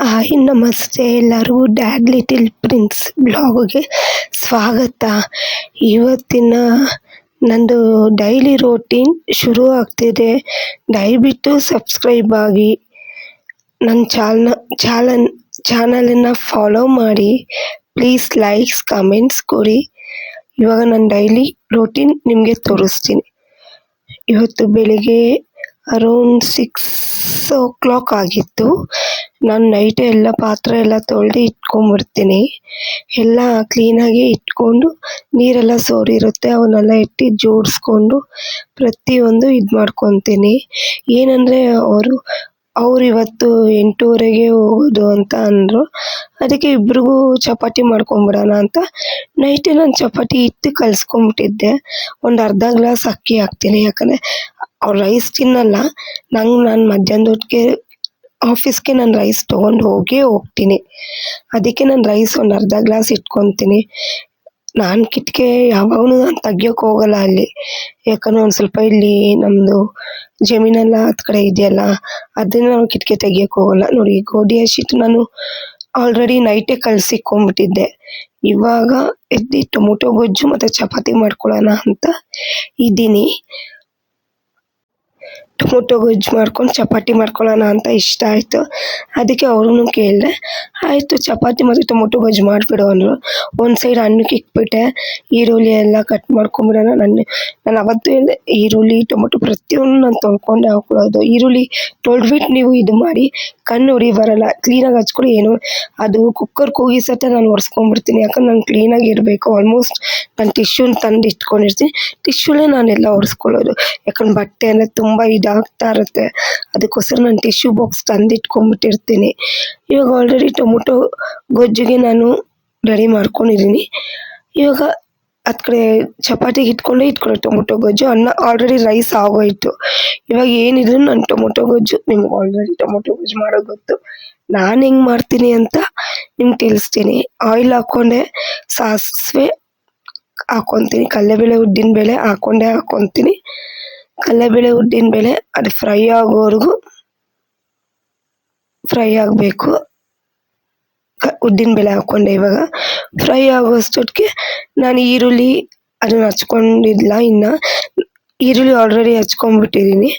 Hi ನಮಸ್ತೆ ಎಲ್ಲರಿಗೂ dad little prince ಬ್ಲಾಗ್ಗೆ ಸ್ವಾಗತ. ಇವತ್ತಿನ ನಂದು ಡೈಲಿ ರೋಟೀನ್ ಶುರು ಆಗ್ತಿದೆ. ದಯವಿಟ್ಟು ಸಬ್ಸ್ಕ್ರೈಬ್ ಆಗಿ ನನ್ನ ಚಾನಲನ್ನು ಫಾಲೋ ಮಾಡಿ. ಪ್ಲೀಸ್ ಲೈಕ್ಸ್ ಕಮೆಂಟ್ಸ್ ಕೊಡಿ. ಇವಾಗ ನನ್ನ ಡೈಲಿ ರೋಟೀನ್ ನಿಮಗೆ ತೋರಿಸ್ತೀನಿ. ಇವತ್ತು ಬೆಳಿಗ್ಗೆ ಅರೌಂಡ್ 6 o'clock ಆಗಿತ್ತು. ನಾನು ನೈಟೇ ಎಲ್ಲ ಪಾತ್ರೆ ಎಲ್ಲ ತೊಳೆದು ಇಟ್ಕೊಂಡ್ಬಿಡ್ತೀನಿ. ಎಲ್ಲ ಕ್ಲೀನಾಗಿ ಇಟ್ಕೊಂಡು ನೀರೆಲ್ಲ ಸೋರಿರುತ್ತೆ ಅವನ್ನೆಲ್ಲ ಇಟ್ಟು ಜೋಡಿಸ್ಕೊಂಡು ಪ್ರತಿಯೊಂದು ಇದು ಮಾಡ್ಕೊತೀನಿ. ಏನಂದರೆ ಅವ್ರು ಇವತ್ತು 8:30ಗೆ ಹೋಗೋದು ಅಂತ ಅಂದರು. ಅದಕ್ಕೆ ಇಬ್ರಿಗೂ ಚಪಾತಿ ಮಾಡ್ಕೊಂಬಿಡೋಣ ಅಂತ ನೈಟೇ ನಾನು ಚಪಾತಿ ಹಿಟ್ಟು ಕಲಿಸ್ಕೊಂಬಿಟ್ಟಿದ್ದೆ. ಒಂದು ಅರ್ಧ ಗ್ಲಾಸ್ ಅಕ್ಕಿ ಹಾಕ್ತೀನಿ, ಯಾಕಂದರೆ ಅವ್ರು ರೈಸ್ ತಿನ್ನಲ್ಲ. ನಾನು ಮಧ್ಯಾಹ್ನದೊತ್ತಿಗೆ ಆಫೀಸ್ಗೆ ನಾನು ರೈಸ್ ತೊಗೊಂಡು ಹೋಗ್ತೀನಿ. ಅದಕ್ಕೆ ನಾನು ರೈಸ್ ಒಂದು ಅರ್ಧ ಗ್ಲಾಸ್ ಇಟ್ಕೊತೀನಿ. ನಾನು ಕಿಟಕಿ ಯಾವಾಗಲೂ ನಾನು ತೆಗಿಯೋಕೆ ಹೋಗಲ್ಲ ಅಲ್ಲಿ, ಯಾಕಂದರೆ ಒಂದು ಸ್ವಲ್ಪ ಇಲ್ಲಿ ನಮ್ಮದು ಜಮೀನೆಲ್ಲ ಹತ್ತು ಕಡೆ ಇದೆಯಲ್ಲ, ಅದನ್ನು ನಾನು ಕಿಟಕಿ ತೆಗಿಯೋಕೆ ಹೋಗಲ್ಲ. ನೋಡಿ, ಗೋಧಿ ಹಸಿಟ್ಟು ನಾನು ಆಲ್ರೆಡಿ ನೈಟೇ ಕಲಸಿಟ್ಕೊಂಡ್ಬಿಟ್ಟಿದ್ದೆ. ಇವಾಗ ಎದ್ದು ಟೊಮೊಟೊ ಗೊಜ್ಜು ಮತ್ತು ಚಪಾತಿ ಮಾಡ್ಕೊಳ್ಳೋಣ ಅಂತ ಇದ್ದೀನಿ. ಟೊಮೊಟೊ ಗೊಜ್ಜು ಮಾಡ್ಕೊಂಡು ಚಪಾತಿ ಮಾಡ್ಕೊಳ್ಳೋಣ ಅಂತ ಇಷ್ಟ ಆಯಿತು. ಅದಕ್ಕೆ ಅವ್ರೂ ಕೇಳಿದೆ. ಆಯಿತು, ಚಪಾತಿ ಮತ್ತು ಟೊಮೊಟೊ ಗೊಜ್ಜು ಮಾಡಿಬಿಡು ಅಂದರು. ಒಂದು ಸೈಡ್ ಅನ್ನಕ್ಕೆ ಇಟ್ಬಿಟ್ಟೆ. ಈರುಳ್ಳಿ ಎಲ್ಲ ಕಟ್ ಮಾಡ್ಕೊಂಬಿಡೋಣ. ನಾನು ಅವತ್ತು ಹೇಳಿದೆ, ಈರುಳ್ಳಿ ಟೊಮೊಟೊ ಪ್ರತಿಯೊಂದು ನಾನು ತೊಳ್ಕೊಂಡೆ ಹಾಕೊಳ್ಳೋದು. ಈರುಳ್ಳಿ ತೊಳೆದ್ಬಿಟ್ಟು ನೀವು ಇದು ಮಾಡಿ, ಕಣ್ಣು ಉರಿ ಬರೋಲ್ಲ, ಕ್ಲೀನಾಗಿ ಹಚ್ಕೊಳ್ಳಿ. ಏನು ಅದು ಕುಕ್ಕರ್ ಕೂಗಿ ಸತ ನಾನು ಒರೆಸ್ಕೊಂಡ್ಬಿಡ್ತೀನಿ, ಯಾಕಂದ್ರೆ ನಾನು ಕ್ಲೀನಾಗಿ ಇರಬೇಕು. ಆಲ್ಮೋಸ್ಟ್ ನಾನು ಟಿಶ್ಯೂನ ತಂದು ಇಟ್ಕೊಂಡಿರ್ತೀನಿ. ಟಿಶ್ಯೂಲೇ ನಾನೆಲ್ಲ ಒರೆಸ್ಕೊಳ್ಳೋದು, ಯಾಕಂದ್ರೆ ಬಟ್ಟೆ ಎಲ್ಲ ತುಂಬ ಇದಾಗ್ತಾ ಇರುತ್ತೆ. ಅದಕ್ಕೋಸ್ಕರ ನಾನು ಟಿಶ್ಯೂ ಬಾಕ್ಸ್ ತಂದು ಇಟ್ಕೊಂಡ್ಬಿಟ್ಟಿರ್ತೀನಿ. ಇವಾಗ ಆಲ್ರೆಡಿ ಟೊಮೊಟೊ ಗೊಜ್ಜಿಗೆ ನಾನು ರೆಡಿ ಮಾಡ್ಕೊಂಡಿದ್ದೀನಿ. ಇವಾಗ ಹತ್ತು ಕಡೆ ಚಪಾತಿಗೆ ಇಟ್ಕೊಂಡೆ ಟೊಮೊಟೊ ಗೊಜ್ಜು. ಅನ್ನ ಆಲ್ರೆಡಿ ರೈಸ್ ಆಗೋಯಿತು. ಇವಾಗ ಏನಿದ್ರು ನಾನು ಟೊಮೊಟೊ ಗೊಜ್ಜು, ನಿಮ್ಗೆ ಆಲ್ರೆಡಿ ಟೊಮೊಟೊ ಗೊಜ್ಜು ಮಾಡೋದು ಗೊತ್ತು. ನಾನು ಹೆಂಗೆ ಮಾಡ್ತೀನಿ ಅಂತ ನಿಮ್ಗೆ ತಿಳಿಸ್ತೀನಿ. ಆಯಿಲ್ ಹಾಕ್ಕೊಂಡೆ, ಸಾಸಿವೆ ಹಾಕ್ಕೊತೀನಿ, ಕಡಲೆಬೇಳೆ ಉದ್ದಿನಬೇಳೆ ಹಾಕ್ಕೊತೀನಿ. ಕಡಲೆಬೇಳೆ ಉದ್ದಿನಬೇಳೆ ಅದು ಫ್ರೈ ಆಗೋವರೆಗೂ ಫ್ರೈ ಆಗಬೇಕು. ಉದ್ದಿನಬೇಳೆ ಹಾಕ್ಕೊಂಡೆ. ಇವಾಗ ಫ್ರೈ ಆಗೋಷ್ಟೊತ್ತಿಗೆ ನಾನು ಈರುಳ್ಳಿ ಅದನ್ನು ಹಚ್ಕೊಂಡಿಲ್ಲ. ಇನ್ನು ಈರುಳ್ಳಿ ಆಲ್ರೆಡಿ ಹಚ್ಕೊಂಡ್ಬಿಟ್ಟಿದ್ದೀನಿ.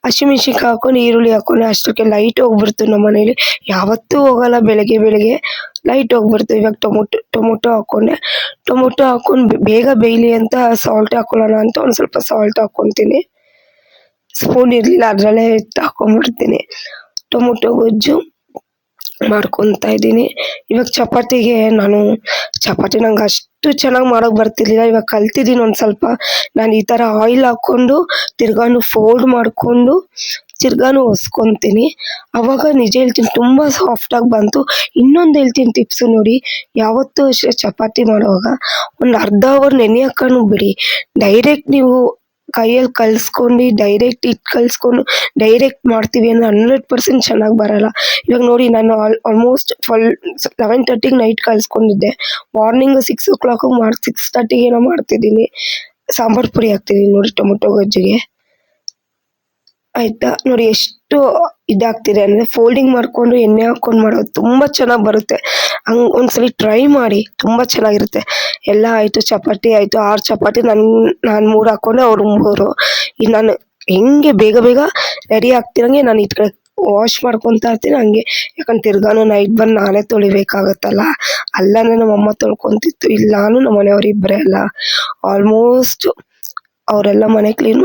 ಹಸಿಮೆಣ್ಸಿನ್ಕಾಯಿ ಹಾಕ್ಕೊಂಡು ಈರುಳ್ಳಿ ಹಾಕ್ಕೊಂಡು ಅಷ್ಟಕ್ಕೆ ಲೈಟ್ ಹೋಗ್ಬಿಡ್ತು. ನಮ್ಮ ಮನೇಲಿ ಯಾವತ್ತೂ ಹೋಗಲ್ಲ, ಬೆಳಗ್ಗೆ ಲೈಟ್ ಹೋಗ್ಬಿಡ್ತು. ಇವಾಗ ಟೊಮೊಟೊ ಹಾಕ್ಕೊಂಡೆ. ಟೊಮೊಟೊ ಹಾಕ್ಕೊಂಡು ಬೇಗ ಬೇಯಲಿ ಅಂತ ಸಾಲ್ಟ್ ಹಾಕ್ಕೊಳ್ಳೋಣ ಅಂತ ಒಂದು ಸ್ವಲ್ಪ ಸಾಲ್ಟ್ ಹಾಕ್ಕೊತೀನಿ. ಸ್ಪೂನ್ ಇರಲಿಲ್ಲ, ಅದರಲ್ಲೇ ಹಾಕ್ಕೊಂಡ್ಬಿಡ್ತೀನಿ. ಟೊಮೊಟೊ ಗೊಜ್ಜು ಮಾಡ್ಕೊತಾ ಇದ್ದೀನಿ. ಇವಾಗ ಚಪಾತಿಗೆ ಚಪಾತಿ ನಂಗೆ ಅಷ್ಟು ಚೆನ್ನಾಗಿ ಮಾಡೋಕೆ ಬರ್ತಿರ್ಲಿಲ್ಲ. ಇವಾಗ ಕಲ್ತಿದ್ದೀನಿ ಒಂದು ಸ್ವಲ್ಪ. ನಾನು ಈ ಥರ ಆಯಿಲ್ ಹಾಕ್ಕೊಂಡು ತಿರ್ಗಾನು ಫೋಲ್ಡ್ ಮಾಡಿಕೊಂಡು ತಿರ್ಗಾನು ಒಸ್ಕೊತೀನಿ. ಆವಾಗ ನಿಜ ಹೇಳ್ತೀನಿ, ತುಂಬ ಸಾಫ್ಟಾಗಿ ಬಂತು. ಇನ್ನೊಂದು ಹೇಳ್ತೀನಿ ಟಿಪ್ಸು ನೋಡಿ, ಯಾವತ್ತೂ ಅಷ್ಟೇ ಚಪಾತಿ ಮಾಡುವಾಗ ಒಂದು ಅರ್ಧ ಅವರ್ ನೆನೆ ಹಾಕೊಂಡು ಬಿಡಿ. ಡೈರೆಕ್ಟ್ ನೀವು ಕೈಯಲ್ಲಿ ಕಲಿಸ್ಕೊಂಡು ಡೈರೆಕ್ಟ್ ಹಿಟ್ಟು ಕಲಿಸ್ಕೊಂಡು ಡೈರೆಕ್ಟ್ ಮಾಡ್ತೀವಿ ಅಂದರೆ 100% ಚೆನ್ನಾಗಿ ಬರೋಲ್ಲ. ಇವಾಗ ನೋಡಿ, ನಾನು ಆಲ್ಮೋಸ್ಟ್ 11:30ಗೆ ನೈಟ್ ಕಲಿಸ್ಕೊಂಡಿದ್ದೆ. ಮಾರ್ನಿಂಗ್ 6 o'clock 6:30 ಮಾಡ್ತಿದ್ದೀನಿ. ಸಾಂಬಾರು ಪುಡಿ ಹಾಕ್ತಿದ್ದೀನಿ ನೋಡಿ ಟೊಮೊಟೊ ಗೊಜ್ಜಿಗೆ. ಆಯಿತಾ, ನೋಡಿ ಎಷ್ಟು ಇದಾಗ್ತಿದೆ ಅಂದರೆ ಫೋಲ್ಡಿಂಗ್ ಮಾಡಿಕೊಂಡು ಎಣ್ಣೆ ಹಾಕ್ಕೊಂಡು ಮಾಡೋದು ತುಂಬ ಚೆನ್ನಾಗಿ ಬರುತ್ತೆ. ಹಂಗೆ ಒಂದ್ಸಲಿ ಟ್ರೈ ಮಾಡಿ, ತುಂಬ ಚೆನ್ನಾಗಿರುತ್ತೆ. ಎಲ್ಲ ಆಯಿತು, ಚಪಾತಿ ಆಯಿತು. 6 ಚಪಾತಿ ನಾನು 3 ಹಾಕ್ಕೊಂಡೆ, ಅವ್ರು 3. ಈಗ ನಾನು ಹೆಂಗೆ ಬೇಗ ರೆಡಿ ಆಗ್ತಿರಂಗೆ ನಾನು ಇದು ಕಡೆ ವಾಶ್ ಮಾಡ್ಕೊತಾ ಇರ್ತೀನಿ ಹಂಗೆ. ಯಾಕಂದ್ರೆ ತಿರ್ಗಾನು ನೈಟ್ ಬಂದು ನಾನೇ ತೊಳಿಬೇಕಾಗತ್ತಲ್ಲ. ಅಲ್ಲನೇ ನಮ್ಮಮ್ಮ ತೊಳ್ಕೊತಿತ್ತು, ಇಲ್ಲ ನಾನು ನಮ್ಮ ಮನೆಯವ್ರು ಇಬ್ಬರೇ ಅಲ್ಲ. ಆಲ್ಮೋಸ್ಟ್ ಅವರೆಲ್ಲ ಮನೆ ಕ್ಲೀನ್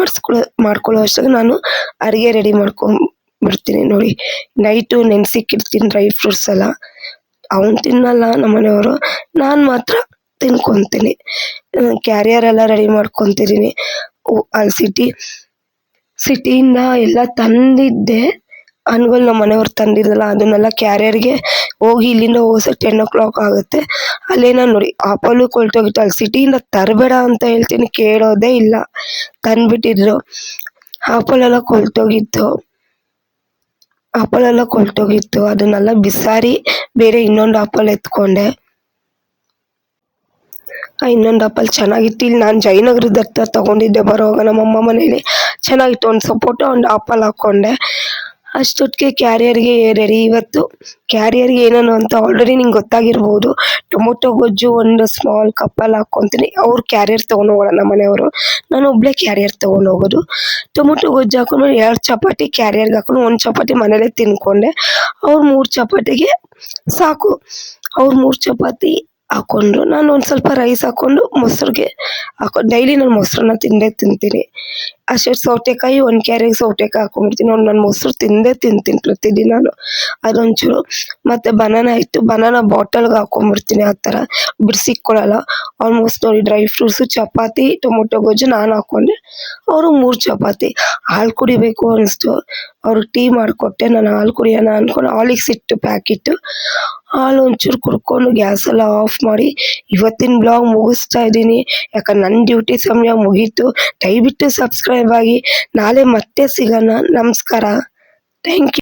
ಮಾಡ್ಕೊಳ್ಳೋ ಅಷ್ಟಾಗಿ ನಾನು ಅಡುಗೆ ರೆಡಿ ಮಾಡ್ಕೊಂಡ್ಬಿಡ್ತೀನಿ. ನೋಡಿ, ನೈಟು ನೆನೆಸಿಕ್ಕಿಡ್ತೀನಿ ಡ್ರೈ ಫ್ರೂಟ್ಸ್ ಎಲ್ಲ. ಅವನು ತಿನ್ನಲ್ಲ ನಮ್ಮ ಮನೆಯವರು, ನಾನು ಮಾತ್ರ ತಿನ್ಕೊತೀನಿ. ಕ್ಯಾರಿಯರ್ ಎಲ್ಲ ರೆಡಿ ಮಾಡ್ಕೊತಿದ್ದೀನಿ. ಅಲ್ಲಿ ಸಿಟಿಯಿಂದ ಎಲ್ಲ ತಂದಿದ್ದೆ ಹಣ್ಣುಗಳು, ನಮ್ಮ ಮನೆಯವ್ರು ತಂದಿದ್ದಲ್ಲ ಅದನ್ನೆಲ್ಲ ಕ್ಯಾರಿಯರ್ಗೆ ಹೋಗಿ ಇಲ್ಲಿಂದ ಹೋಗೋಸೋ 10 o'clock ಆಗುತ್ತೆ. ಅಲ್ಲೇನೋ ನೋಡಿ ಆಪಲ್ಲು ಕೊಳ್ತೋಗಿತ್ತು. ಅಲ್ಲಿ ಸಿಟಿಯಿಂದ ತರಬೇಡ ಅಂತ ಹೇಳ್ತೀನಿ, ಕೇಳೋದೇ ಇಲ್ಲ. ತಂದುಬಿಟ್ಟಿದ್ರು. ಆಪಲೆಲ್ಲ ಕೊಳ್ತೋಗಿತ್ತು. ಅದನ್ನೆಲ್ಲ ಬಿಸಾರಿ ಬೇರೆ ಇನ್ನೊಂದು ಆಪಲ್ ಎತ್ಕೊಂಡೆ. ಇನ್ನೊಂದು ಆಪಲ್ ಚೆನ್ನಾಗಿತ್ತು. ಇಲ್ಲಿ ನಾನು ಜಯನಗರದ ಹತ್ರ ತೊಗೊಂಡಿದ್ದೆ ಬರೋವಾಗ ನಮ್ಮಮ್ಮ ಮನೇಲಿ. ಚೆನ್ನಾಗಿತ್ತು. ಒಂದು ಸಪೋಟ ಒಂದು ಆಪಲ್ ಹಾಕ್ಕೊಂಡೆ. ಅಷ್ಟೊತ್ತಿಗೆ ಕ್ಯಾರಿಯರ್ಗೆ ಏರಿರಿ. ಇವತ್ತು ಕ್ಯಾರಿಯರ್ಗೆ ಏನೇನು ಅಂತ ಆಲ್ರೆಡಿ ನಿಂಗೆ ಗೊತ್ತಾಗಿರ್ಬೋದು. ಟೊಮೊಟೊ ಗೊಜ್ಜು ಒಂದು ಸ್ಮಾಲ್ ಕಪ್ಪಲ್ಲಿ ಹಾಕ್ಕೊತೀನಿ. ಅವ್ರು ಕ್ಯಾರಿಯರ್ ತೊಗೊಂಡು ಹೋಗೋಲ್ಲ ನಮ್ಮ ಮನೆಯವರು, ನಾನು ಒಬ್ಬಳೇ ಕ್ಯಾರಿಯರ್ ತೊಗೊಂಡು ಹೋಗೋದು. ಟೊಮೊಟೊ ಗೊಜ್ಜು ಹಾಕೊಂಡ್ಮೇಲೆ 2 ಚಪಾತಿ ಕ್ಯಾರಿಯರ್ಗೆ ಹಾಕೊಂಡು 1 ಚಪಾತಿ ಮನೇಲೇ ತಿಂದ್ಕೊಂಡೆ. ಅವ್ರು 3 ಚಪಾತಿಗೆ ಸಾಕು. ಅವ್ರು 3 ಚಪಾತಿ ಹಾಕ್ಕೊಂಡ್ರು. ನಾನು ಒಂದು ಸ್ವಲ್ಪ ರೈಸ್ ಹಾಕ್ಕೊಂಡು ಮೊಸರಿಗೆ ಡೈಲಿ ನಾನು ಮೊಸರನ್ನ ತಿಂದೇ ತಿಂತೀನಿ. ಅಷ್ಟೇ ಸೌತೆಕಾಯಿ 1 ಕ್ಯಾರಿಯರ್ಗೆ ಸೌತೆಕಾಯಿ ಹಾಕ್ಕೊಂಡ್ಬಿಡ್ತೀನಿ. ನಾನು ಮೊಸರು ತಿಂದೇ ತಿಂತೀನಿ ಪ್ರತಿದಿನಾನು. ಅದೊಂಚೂರು ಮತ್ತು ಬನಾನಾ ಇತ್ತು, ಬನಾನಾ ಬಾಟಲ್ಗೆ ಹಾಕ್ಕೊಂಡ್ಬಿಡ್ತೀನಿ. ಆ ಥರ ಬಿಡಿಸಿಕ್ಕೊಳ್ಳಲ್ಲ. ಆಲ್ಮೋಸ್ಟ್ ನೋಡಿ ಡ್ರೈ ಫ್ರೂಟ್ಸು, ಚಪಾತಿ, ಟೊಮೊಟೊ ಗೊಜ್ಜು ನಾನು ಹಾಕ್ಕೊಂಡೆ. ಅವರು 3 ಚಪಾತಿ. ಹಾಲು ಕುಡಿಬೇಕು ಅನ್ನಿಸ್ತು, ಅವ್ರಿಗೆ ಟೀ ಮಾಡಿಕೊಟ್ಟೆ. ನಾನು ಹಾಲು ಕುಡಿಯೋಣ ಅಂದ್ಕೊಂಡು ಹಾರ್ಲಿಕ್ಸ್ ಇತ್ತು ಪ್ಯಾಕೆಟು, ಹಾಲು ಒಂಚೂರು ಕುಡ್ಕೊಂಡು ಗ್ಯಾಸೆಲ್ಲ ಆಫ್ ಮಾಡಿ ಇವತ್ತಿನ ಬ್ಲಾಗ್ ಮುಗಿಸ್ತಾ ಇದ್ದೀನಿ. ಯಾಕಂದ್ರೆ ನನ್ನ ಡ್ಯೂಟಿ ಸಮಯ ಮುಗೀತು. ದಯವಿಟ್ಟು ಸಬ್ಸ್ಕ್ರೈಬ್ ಆಗಿ. ನಾಳೆ ಮತ್ತೆ ಸಿಗೋಣ. ನಮಸ್ಕಾರ. Thank you.